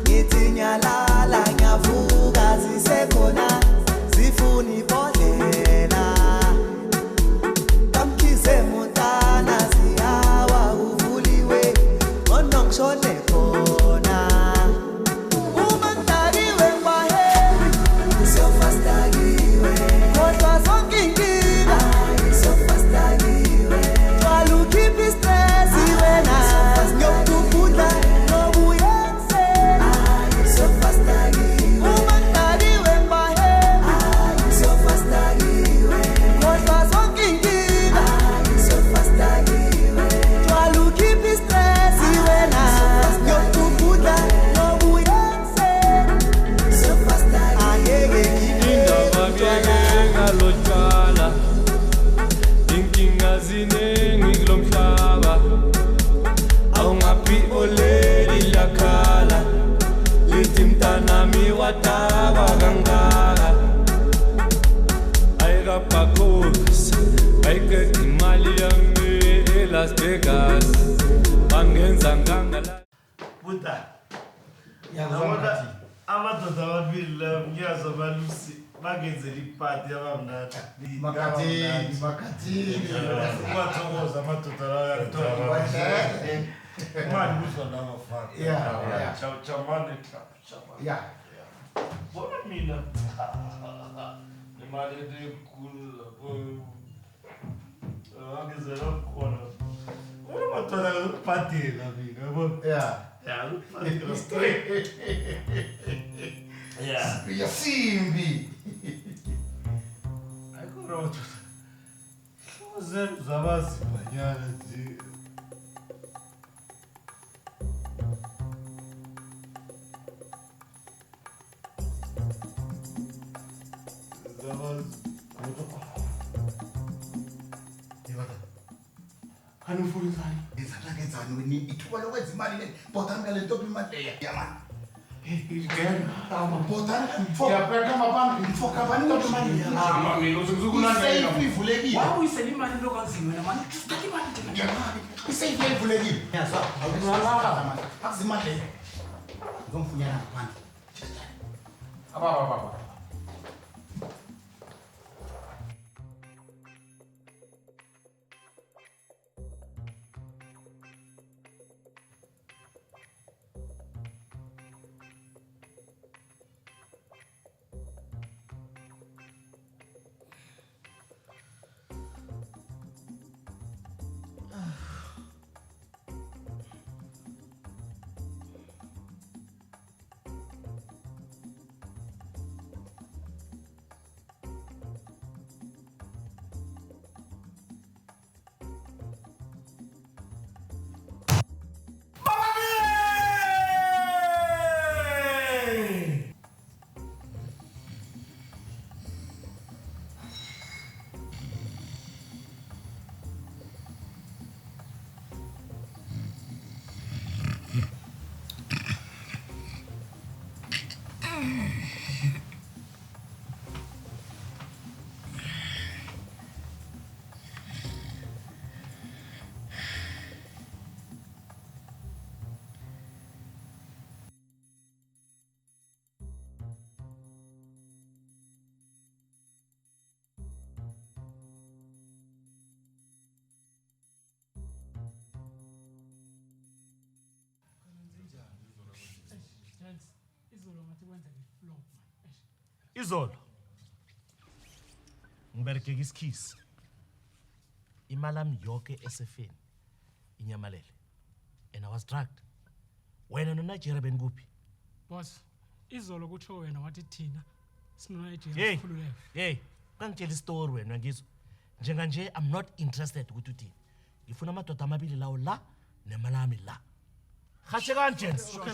Ngithi nyalala ngiyavuka zisekhona zifuna ibhodlela kamkhize montana ziyawa uvuliwe ngona ngishone khona uma ngidaliwe ngibaheri siyofastakiwe kodwa zonke inkinga siyofastakiwe xala ukhipha istress wena ngiyokukudla nobuyenseni siyofastakiwe uma ngidaliwe ngibaheri siyofastakiwe kodwa zonke inkinga siyofastakiwe xala ukhipha istress wena ngiyokukudla nobuyenseni siyofastakiwe angeke ngalotshwala inkinga ziningi kulo mhlaba awungaphi oleli yakhala lithi mntanami wataba kangaka ayikabhakhosi ayike imali yami eLas Vegas bangenza ngangala Buta. Yabona amadoda ababili la ngiyazi abalusi bagenzela ipati yabamnandi. Makhathini. Kwathokoza amadoda lawa yakuthola. Manje kuzwa lama fana. Yeah. Chamane. Yeah. Bona mina. Imali enkulu. Angizela khona. Madoda ukuphathela mina yabo. Yeah. Yeah, ukuphathela straight. Yeah. Yasimbi. Ayikho zentu zabazibanyana nje. Kanti ufuna njani? Ngizakenzani wena ithuba lokwenza imali le bhodani ngale ntombi imali leya yamani. Bhodani Ngiyabheka maphambi. ngifoka bani ntombi imali leya. Mina uzokulandela. Isafe ivulekile. Wabuyisela imali lokaziwe namani. Uthatha imali njena. Isafe ivulekile. Yazwa. Awunalaka manje. Akuzimali leya. Ngomfunyana ngaphandle. Baba. Izolo ngiberegeka isikhisi. Imali yami yonke esefeni inyamalele. And I was drugged. Wena no Nigeria benikuphi? Boss, izolo kutsho wena wathi thina sino Nigeria sikhululeke. Hey, kangitshela istory wena ngizwe. Njenga nje I'm not interested ukuthi uthini. Ngifuna amadoda amabili lawo la nemali yami la. Khashe kanje. Okay,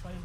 fine.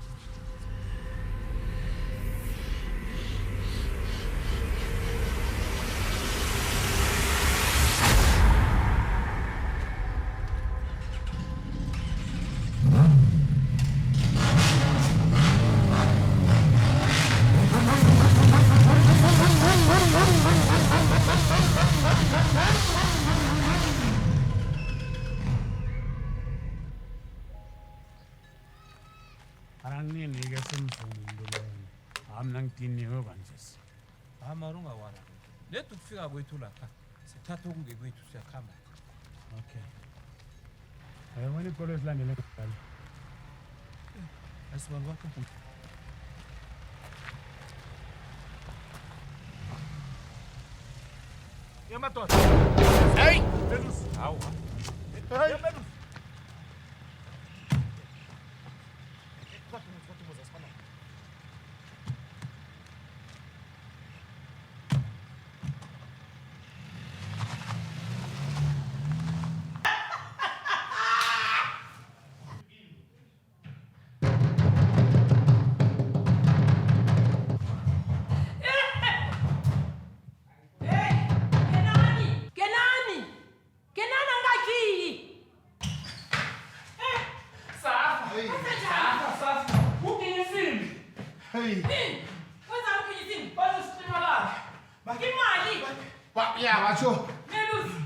Anginike semvumo lo. Hamna ngidiniwe kanje. Amarunga wara. Lethu kufika kwethu lapha. Sithatha okungekwethu siyakhamba. Okay. Wena ikolo esilandele ngalo. Asibantu bakho. Yamadoda. Hey, Belus. Hawa. Hey, Belus.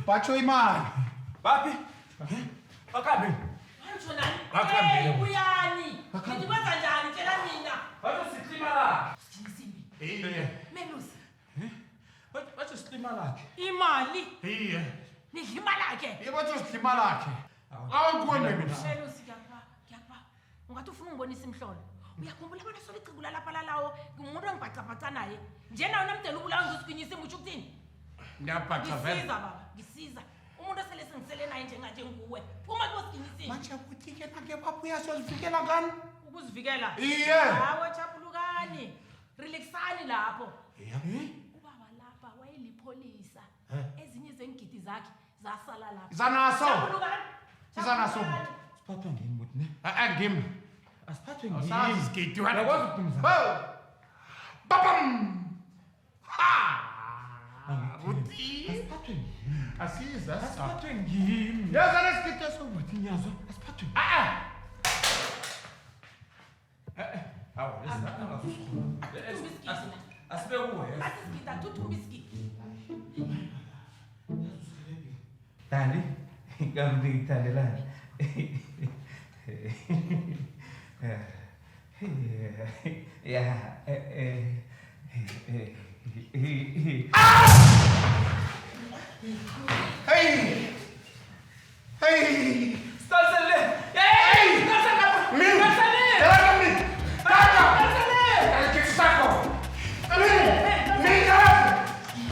Bacho imali. Papi? Akabe. Ayisho nani? Hey, uyani? Ngithi kwenza njani tshela mina? Bathi siklima la. Isimbi. Melusi. Bathi siklima lakhe. Imali. Iye. Nidla imali yakhe. Bathi siklima lakhe. Awukubone mina. Melusi kuyapha. Ungathi ufuna ungibonisa imhlolo. Uyakhumbula abantu solicikula lapha lalawo ngumuntu engibhacabhaca naye. Njena unomdela ubulawa ngisikinyisa imutsho ukuthini? Ngiyabhaca vele. Ngisiza baba, ngisiza. Umuntu osele sengisele naye njenganje nguwe. Uma kusikinyisini. Manje ukuthi ke nake baphu yasozivikela ngani? Ukuzivikela. Iye. Hawo chapulukani. Relaxani lapho. Ubaba lapha wayelipholisa. Ezinye zengidi zakhe zasala lapha. Zanaso. Chapulukani. Zanaso. Siphathwe ngini muthi ne? Ngimi. Asiphathwe ngini. Asazi isigidi wena. Yakwazi ukudumza. Babam. Ha. Uthi. Asiphathwe ngini. Asiza. Asiphathwe ngini. Yaza lesikide sokuthi nyazo. Asiphathwe. Hawa, asibe kuwe. Asisigida thuthumba isigidi. Dali, kambe ngithandelana. Yeah. Hey! Hey! Stasele! Hey! Stasele! Meu! Stasele! Stasele! Stasele! Que saco! Me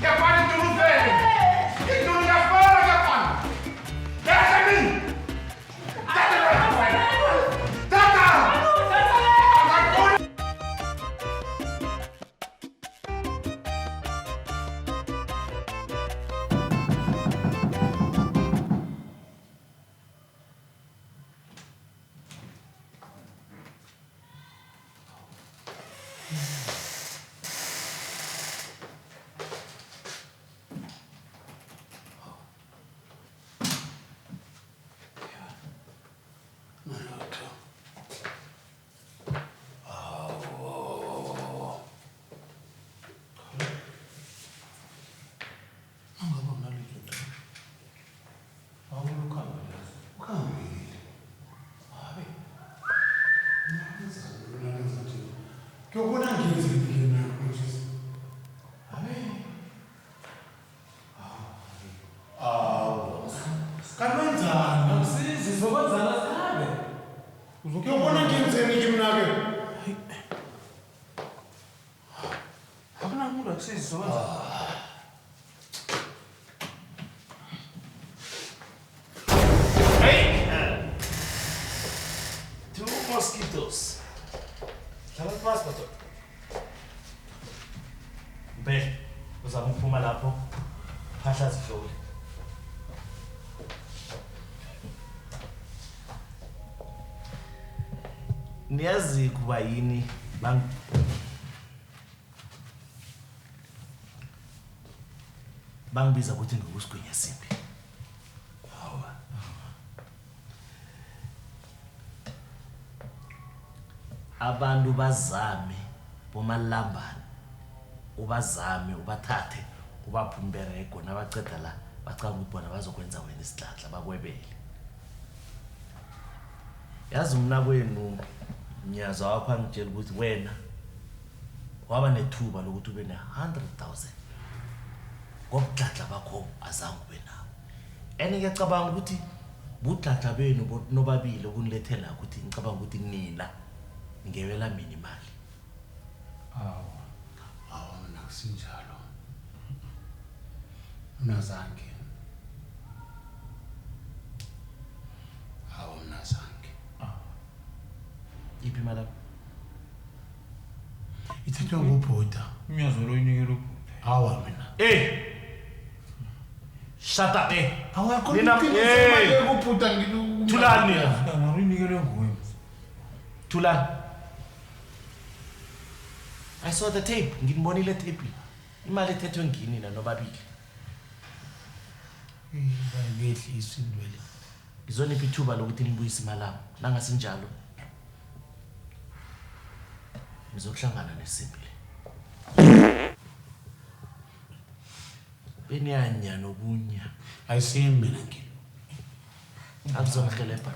que pare tudo velho! Que tudo já fora, que pare! Deixa mim! Uzokubona ngenzeni kimi nake? Hey! 2 mosquitoes. Hlala phansi madoda. Mpela, uzama ukuphuma lapho. Phahla zidlule. Niyazi kuba yini bangibiza ukuthi ngikusigwinya simbi. Hawa. Abantu bazame bomalambane. Ubazame ubathathe ubaphumbereko nabaceda la bacanga ukuthi bona bazokwenza wena isidladla bakwebele. Yazi umna kwenu Nyaza wakho angitshela ukuthi wena waba nethuba lokuthi ube ne-100,000 ngobudladla bakho azange ube nawo. Ngiyacabanga ukuthi budladla benu nobabili okunilethela ukuthi ngicabanga ukuthi nina ngewela mina imali. Awu mina kusinjalo. Mnazange. Awu mnazange. Iphi imali? Ithethwe ngubhuda. Umyazolo uyinikele ubhuda. Hawa mina. Shut up Awakho Mina ngubhuda Thulani. Uyinikele nguwe. Thulani. I saw the tape. Ngibonile tape. Imali ethethwe ngini na nobabili. Ngehlisa indwele. Ngizonipha ithuba lokuthi nibuyise imali yami. Nangasinjalo nizokuhlangana nesimbi. Beniyanya nokunya. Ayisimi mina ngini. Akuzongihelebha.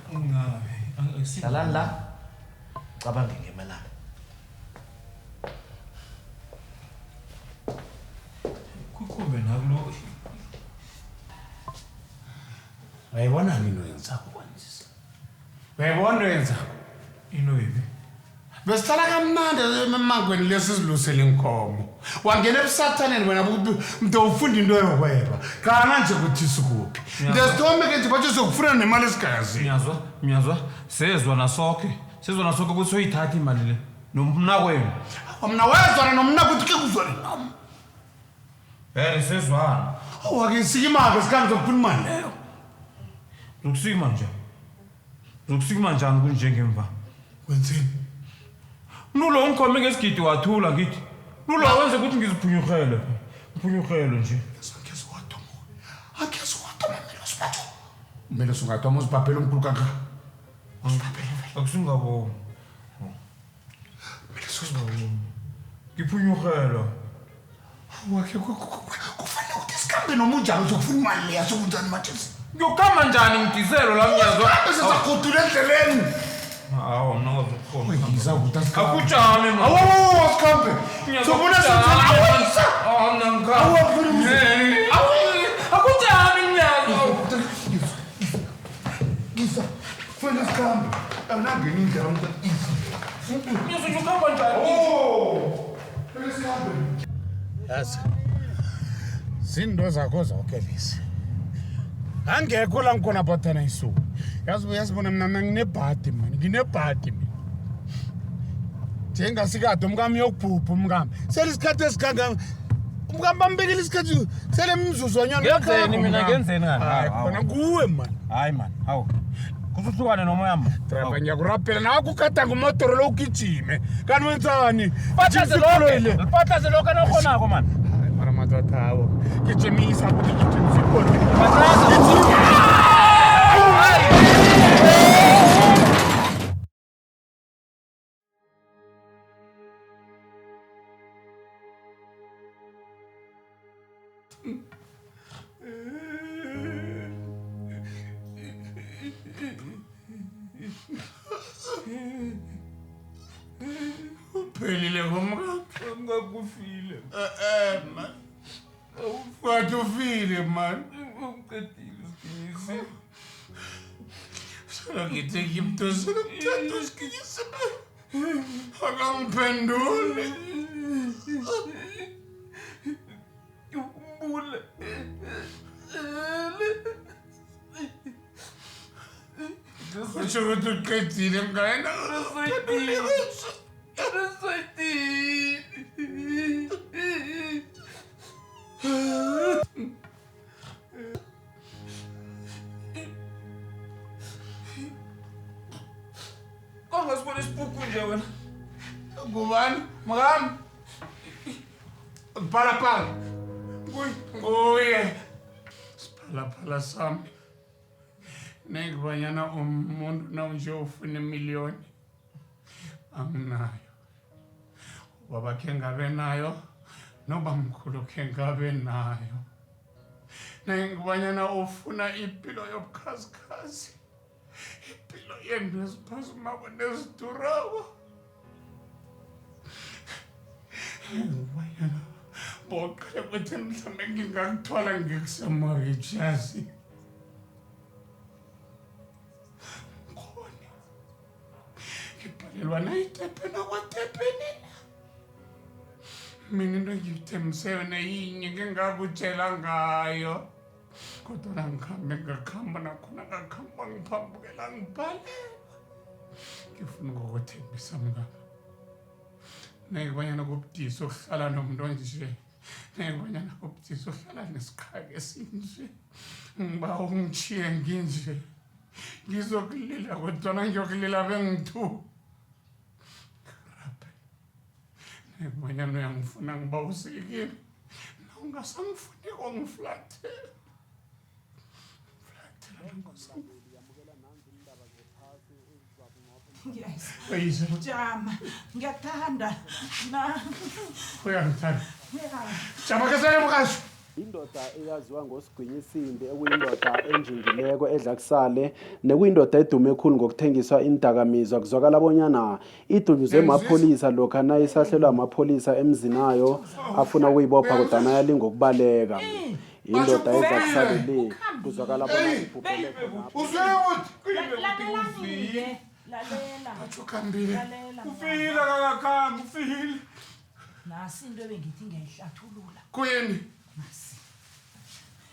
Hlalani la. Cabange ngemali. Kukhombe nakulo. Ayibona into yenzako kwanjisa. Uyayibona into yenzako? Into yiphi? Besicala kamnandi emangweni lesizilusele inkomo. Wangena ebusathaneni wena mntu ufunda into yokweba. Kana nje kuthi sikuphi. Ndesithome ke nje bathi sokufuna nemali esigazi. Miyazwa sezwa nasokhe. Sezwa nasokhe ukuthi uyithatha imali le. Nomna kwenu. Mina wezwana nomna kuthi ke kuzwane nami. Sezwana. Awake sikimake sikhambe sokufuna imali leyo. Ukusima nje. Ukusima njani kunjengemva? Wenzeni? Nulo ungikhome ngesigidi wathula ngithi. Nulo wenze ukuthi ngiziphunyukhele. Iphunyukhele nje. Akhe siwadoma melo sibatho. Melo singadoma usibhabhela umkhulu kanga. Akusingabo. Melo sibhabhela. Ngiphunyukhela. Awake kufanele ukuthi sikhambe noma unjani uzokufuna imali leyo sokunjani manje. Ngiyokama njani ngidiselo la Miyazwa? Sizakhudula endleleni. Hawo mna ngazokhona. Ngiza ukuthi asikhambe. Akujame mama. Awu asikhambe. Sobona sithana awisa. Mna ngikha. Akujame Miyazwa. Ngisa. Funa sikhambe. Angangeni indlela umntu. Miyazwa ngiyokama njani? Sikhambe. Yazi. Zindo zakho zonke lezi. Angekho la ngikhona bathana isuku. Uyazibona mina nginebhadi mina. Nginebhadi mina. Njengasikade umkami yokubhubha umkami. Selisikhathi esikanga umkami bambekile isikhathi sele mzuzonyana. Ngenzeni mina ngenzeni ngani? Hayi khona kuwe man. Hayi man. Hawu. Kusuhlukane nomoya mama. Trapa ngiyakurapela nawe ukukata ngomotoro lo ugijime. Kanti wenzani? Pathaze lokho. Pathaze lokho anokhonako man. Mara madoda hawo. Gijimisa ukuthi gijimisa ikona. Uphelile ngomkakhe ngakufile. Man. Wathi ufile man. Uqedile usikinisi. Solo ngithi ngimthosa umthatha usikinisi. Akangiphenduli. Utsho ukuthi uqedile mngane. Kongasibona isibuku nje wena. Ngubani? Mngam. Phala. Nguye. Phala sami. Nekubanyana umuntu na nje ufuna imiliyoni. Anginayo. Baba khe ngabe nayo. Noba mkhulu khe ngabe nayo. Nekubanyana ufuna impilo yobukhazikhazi. Impilo yenu esiphazimako nesidurawo. Ngubanyana boqale ukuthi mhlambe ngingakuthola ngikuseMauritius. Ngibhalelwa nayitepena kwatepeni. Mina into ngiyithembisene neyinye ngingakutshela ngayo. Kodwa ngakhamba nakhona ngakhamba ngiphambukela ngibhalelwa. Ngifuna ukukuthembisa mngaka. Nekubanyana kubudisi ukuhlala nomuntu onje. Nekubanyana kubudisi ukuhlala nesikhake esinje. Ngiba ungitshiye nginje. Ngizokulila kodwa ngiyokulila bengithu. Nekubanyana uyangifuna ngiba usikile. Ungasangifuni kongiflathela. Yes. Jama, ngiyathanda. Na. Uyangithanda. Jama kesele mukasho. Indoda eyaziwa ngosigwinyisinde ekuyindoda enjingileko edla kusale nekuyindoda edume ekhulu ngokuthengiswa indakamizwa kuzwakala bonyana idunyuzwe emapholisa lokha nayisahlelwa amapholisa emzinayo afuna ukuyibopha kodwa yalinga ukubaleka. Indoda edla kusale le kuzwakala bona ibhubhele Lalela. Athukambile. Ufile kakakhambi ufile. Nasi into bengithi ngiyayihlathulula. Kuyini? Nasi.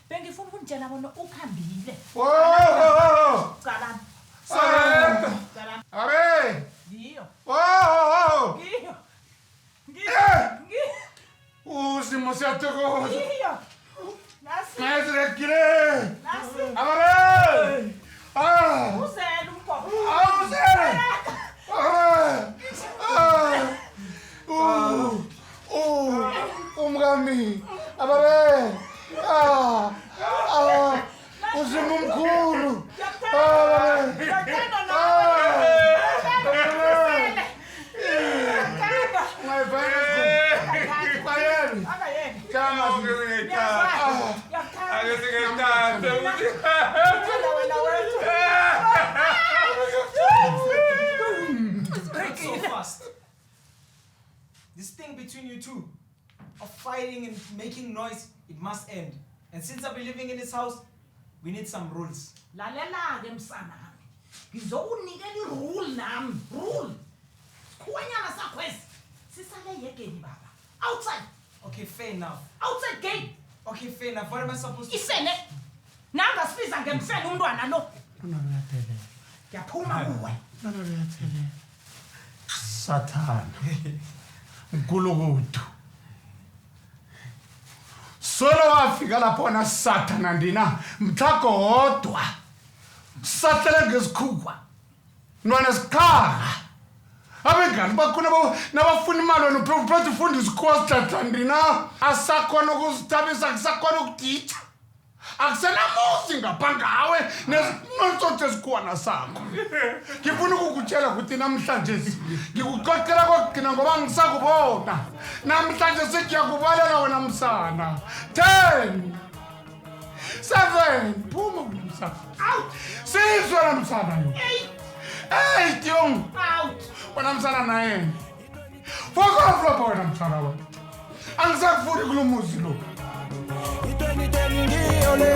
Bengifuna ukutshela bona ukhambile. Calana. Calana. Are. Ngiyo. Ngiyo. Ngiyo. Usimo siyathokoza. Ngiyo. Nasi. Nasirekile. Nasi. Amare. Uzele umkhwa. Uzele. Umngami. Amare. Usimo mkhulu. So fast. This thing between you two of fighting and making noise, it must end. And since I've been living in this house, we need some rules. Lalela ke msana. Ngizowunikela irule nami. Rule. Kuwanyana sakho esi. Sisale yegeni baba. Outside. Okay, fair enough. Outside gate. Okay, fair enough. What am I supposed to Isene. Nanga sifiza ngemfene umntwana lo. Ngiyaphuma kuwe. Satan. Nkulukudu. Solo wafika lapho na Satan ndina mthako hodwa. Sathele ngesikhukwa. Nwana sikhara. Abengani bakho nabafuna imali wena uphethe ufundisa course Satan ndina asakhona ukuzithabisa akusakhona ukuditha. Akusenamuzi ngaphangawe nesinontsotho esikhona sakho. Ngifuna ukukutshela ukuthi namhlanje ngikuxoxela kokugcina ngoba ngisakubona. Namhlanje siyakubalela wena msana. 10 7 phuma msana. Out. Sizwe msana yo. 8 yong. Out. Wena msana naye. Fuck off wena msana wena. Angisakufuni kulumuzi lo. Itweni ngiyole